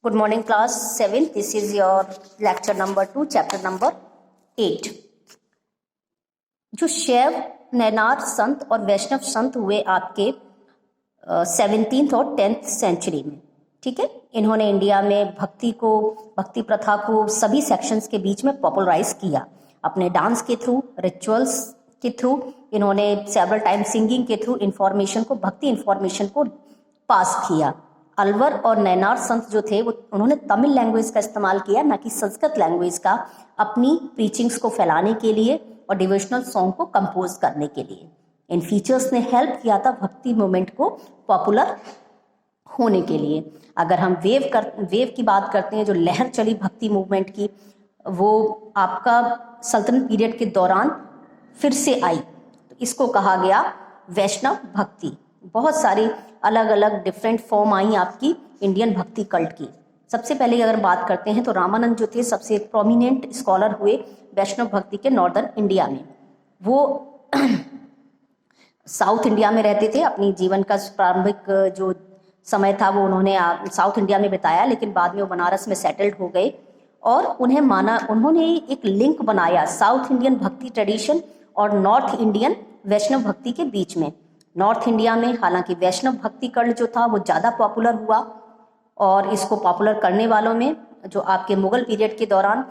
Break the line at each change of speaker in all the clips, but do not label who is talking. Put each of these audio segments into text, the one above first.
Good morning, class 7. This is your lecture number 2, chapter number 8. जो शैव नैनार संत और वैष्णव संत हुए आपके 17th और 10th सेंचुरी में, ठीक है। इन्होंने इंडिया में भक्ति प्रथा को सभी सेक्शंस के बीच में पॉपुलराइज किया अपने डांस के थ्रू, रिचुअल्स के थ्रू। इन्होंने सेवरल टाइम सिंगिंग के थ्रू भक्ति इंफॉर्मेशन को पास किया। अलवर और नैनार संत जो थे वो उन्होंने तमिल लैंग्वेज का इस्तेमाल किया, ना कि संस्कृत लैंग्वेज का, अपनी प्रीचिंग्स को फैलाने के लिए और डिवोशनल सॉन्ग को कंपोज करने के लिए। इन फीचर्स ने हेल्प किया था भक्ति मूवमेंट को पॉपुलर होने के लिए। अगर हम वेव की बात करते हैं, जो लहर चली भक्ति मूवमेंट की, वो आपका सल्तनत पीरियड के दौरान फिर से आई, तो इसको कहा गया वैष्णव भक्ति। बहुत सारी अलग अलग डिफरेंट फॉर्म आई आपकी इंडियन भक्ति कल्ट की। सबसे पहले अगर बात करते हैं तो रामानंद जो थे सबसे प्रोमिनेंट स्कॉलर हुए वैष्णव भक्ति के नॉर्दर्न इंडिया में। वो साउथ इंडिया में रहते थे। अपनी जीवन का प्रारंभिक जो समय था वो उन्होंने साउथ इंडिया में बिताया, लेकिन बाद में वो बनारस में सेटल्ड हो गए और उन्होंने एक लिंक बनाया साउथ इंडियन भक्ति ट्रेडिशन और नॉर्थ इंडियन वैष्णव भक्ति के बीच में। नॉर्थ इंडिया में हालांकि वैष्णव भक्ति कल्ट जो था वो ज़्यादा पॉपुलर हुआ, और इसको पॉपुलर करने वालों में जो आपके मुगल पीरियड के दौरान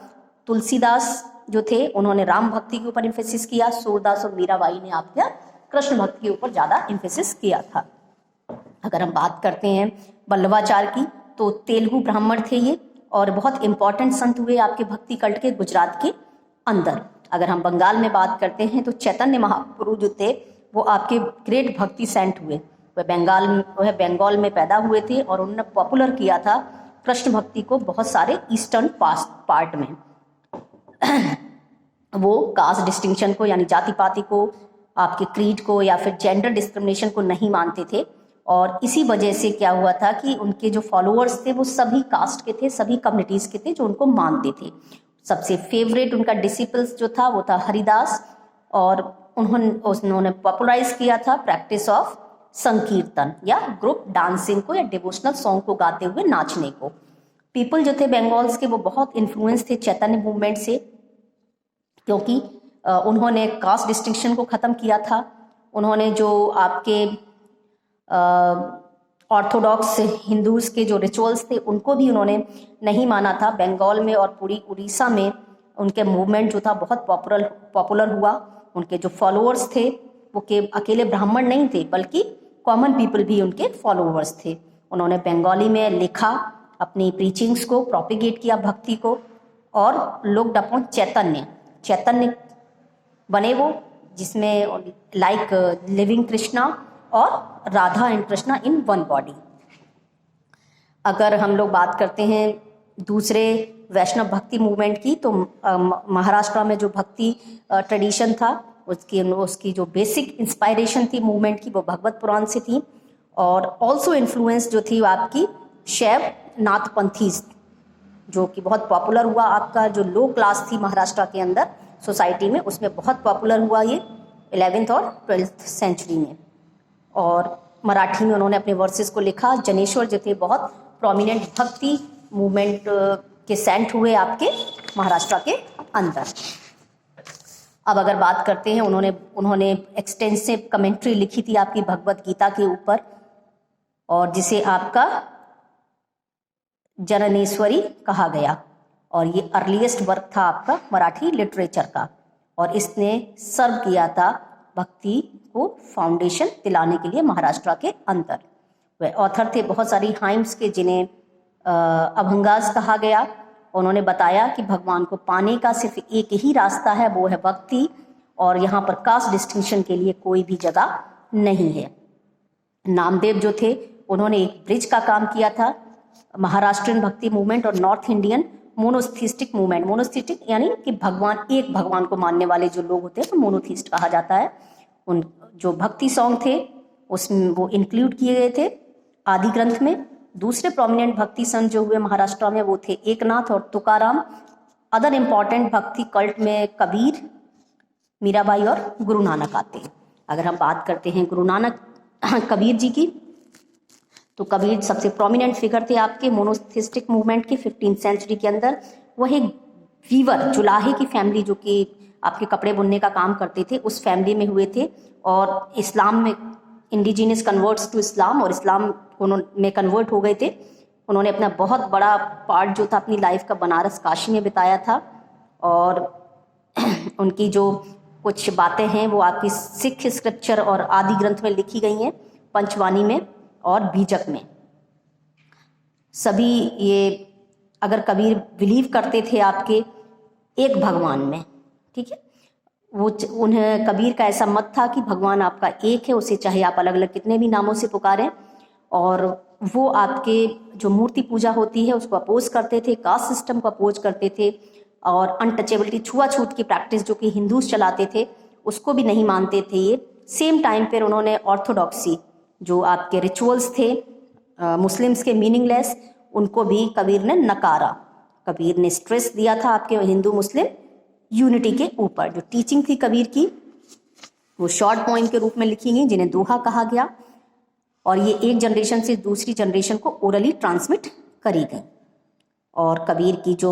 तुलसीदास जो थे उन्होंने राम भक्ति के ऊपर इम्फेसिस किया। सूरदास और मीराबाई ने आपका कृष्ण भक्ति के ऊपर ज़्यादा इम्फेसिस किया था। अगर हम बात करते हैं वल्लभाचार्य की, तो तेलुगु ब्राह्मण थे ये और बहुत इंपॉर्टेंट संत हुए आपके भक्ति कल्ट के गुजरात के अंदर। अगर हम बंगाल में बात करते हैं तो चैतन्य महाप्रभु जो थे वो आपके ग्रेट भक्ति सेंट हुए। वह बंगाल में पैदा हुए थे और उन्होंने पॉपुलर किया था कृष्ण भक्ति को बहुत सारे ईस्टर्न पार्ट में। वो कास्ट डिस्टिंक्शन को, यानी जाति पाति को, आपके क्रीड को या फिर जेंडर डिस्क्रिमिनेशन को नहीं मानते थे, और इसी वजह से क्या हुआ था कि उनके जो फॉलोअर्स थे वो सभी कास्ट के थे, सभी कम्युनिटीज़ के थे जो उनको मानते थे। सबसे फेवरेट उनका डिसिपल्स जो था वो था हरिदास, और उन्होंने पॉपुलराइज किया था प्रैक्टिस ऑफ संकीर्तन या ग्रुप डांसिंग को, या डिवोशनल सॉन्ग को गाते हुए नाचने को। पीपल जो थे बंगाल्स के वो बहुत इन्फ्लुएंस थे चैतन्य मूवमेंट से, क्योंकि उन्होंने कास्ट डिस्टिंक्शन को ख़त्म किया था। उन्होंने जो आपके ऑर्थोडॉक्स हिंदूज के जो रिचुअल्स थे उनको भी उन्होंने नहीं माना था। बंगाल में और पूरी उड़ीसा में उनके मूवमेंट जो था बहुत पॉपुलर हुआ। उनके जो फॉलोअर्स थे वो अकेले ब्राह्मण नहीं थे, बल्कि कॉमन पीपल भी उनके फॉलोअर्स थे। उन्होंने बंगाली में लिखा, अपनी प्रीचिंग्स को प्रोपिगेट किया भक्ति को, और लुक्ड अपॉन चैतन्य बने वो, जिसमें लाइक लिविंग कृष्णा और Radha and Krishna in one body. अगर हम लोग बात करते हैं दूसरे वैष्णव भक्ति मूवमेंट की, तो महाराष्ट्र में जो भक्ति ट्रेडिशन था उसकी जो बेसिक इंस्पायरेशन थी मूवमेंट की वो भगवत पुराण से थी, और ऑल्सो इन्फ्लुएंस जो थी आपकी शैव नाथपंथीज, जो कि बहुत पॉपुलर हुआ। आपका जो लो क्लास थी महाराष्ट्र के अंदर सोसाइटी में, उसमें बहुत पॉपुलर हुआ ये 11th और 12th सेंचुरी में। और मराठी में उन्होंने अपने वर्सेस को लिखा। जनेश्वर जो थे बहुत प्रोमिनेंट भक्ति मूवमेंट के सेंट हुए आपके महाराष्ट्र के अंदर। अब अगर बात करते हैं, उन्होंने एक्सटेंसिव कमेंट्री लिखी थी आपकी भगवत गीता के ऊपर, और जिसे आपका जननेश्वरी कहा गया, और ये अर्लीस्ट वर्क था आपका मराठी लिटरेचर का, और इसने सर्व किया था भक्ति को फाउंडेशन दिलाने के लिए महाराष्ट्र के अंदर। वह ऑथर थे बहुत सारी हाइम्स के, जिन्हें अभंगास कहा गया। उन्होंने बताया कि भगवान को पाने का सिर्फ एक ही रास्ता है, वो है भक्ति, और यहाँ पर कास्ट डिस्टिंक्शन के लिए कोई भी जगह नहीं है। नामदेव जो थे उन्होंने एक ब्रिज का काम किया था महाराष्ट्रियन भक्ति मूवमेंट और north Indian monotheistic movement. Monotheistic यानी कि एक भगवान को मानने वाले जो लोग होते हैं तो मोनोथिस्ट कहा जाता है। उन जो भक्ति सॉन्ग थे उसमें वो इंक्लूड किए गए थे आदि ग्रंथ में। दूसरे प्रोमिनेंट भक्ति संत जो हुए महाराष्ट्र में वो थे एकनाथ और तुकाराम। अदर इम्पॉर्टेंट भक्ति कल्ट में कबीर, मीराबाई और गुरु नानक आते हैं। अगर हम बात करते हैं गुरु नानक कबीर जी की, तो कबीर सबसे प्रोमिनेंट फिगर थे आपके मोनोथिस्टिक मूवमेंट के 15th सेंचुरी के अंदर। वह एक वीवर, जुलाहे की फैमिली, जो कि आपके कपड़े बुनने का काम करते थे, उस फैमिली में हुए थे। और इस्लाम में इंडिजिनियस कन्वर्ट्स टू इस्लाम, और इस्लाम में कन्वर्ट हो गए थे। उन्होंने अपना बहुत बड़ा पार्ट जो था अपनी लाइफ का बनारस काशी में बिताया था। और उनकी जो कुछ बातें हैं वो आपकी सिख स्क्रिप्चर और आदि ग्रंथ में लिखी गई हैं, पंचवानी में और बीजक में। सभी ये, अगर कबीर बिलीव करते थे आपके एक भगवान में, ठीक है, वो उन्हें कबीर का ऐसा मत था कि भगवान आपका एक है, उसे चाहे आप अलग अलग कितने भी नामों से पुकारें। और वो आपके जो मूर्ति पूजा होती है उसको अपोज करते थे, कास्ट सिस्टम को अपोज करते थे, और अनटचेबिलिटी, छुआछूत की प्रैक्टिस जो कि हिंदूज चलाते थे उसको भी नहीं मानते थे ये। सेम टाइम पर उन्होंने ऑर्थोडॉक्सी, जो आपके रिचुअल्स थे मुस्लिम्स के मीनिंगलेस, उनको भी कबीर ने नकारा। कबीर ने स्ट्रेस दिया था आपके हिंदू मुस्लिम यूनिटी के ऊपर। जो टीचिंग थी कबीर की वो शॉर्ट पॉइंट के रूप में लिखी गई, जिन्हें दोहा कहा गया, और ये एक जनरेशन से दूसरी जनरेशन को ओरली ट्रांसमिट करी गई। और कबीर की जो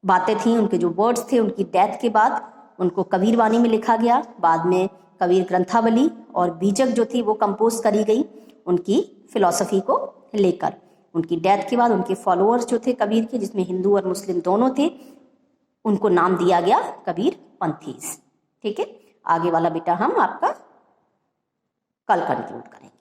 बातें थी, उनके जो वर्ड्स थे, उनकी डेथ के बाद उनको कबीर वाणी में लिखा गया। बाद में कबीर ग्रंथावली और बीजक जो थी वो कंपोज करी गई उनकी फिलॉसफी को लेकर। उनकी डेथ के बाद उनके फॉलोअर्स जो थे कबीर के, जिसमें हिंदू और मुस्लिम दोनों थे, उनको नाम दिया गया कबीर पंथीज। ठीक है, आगे वाला बेटा हम आपका कल कंक्लूड करेंगे।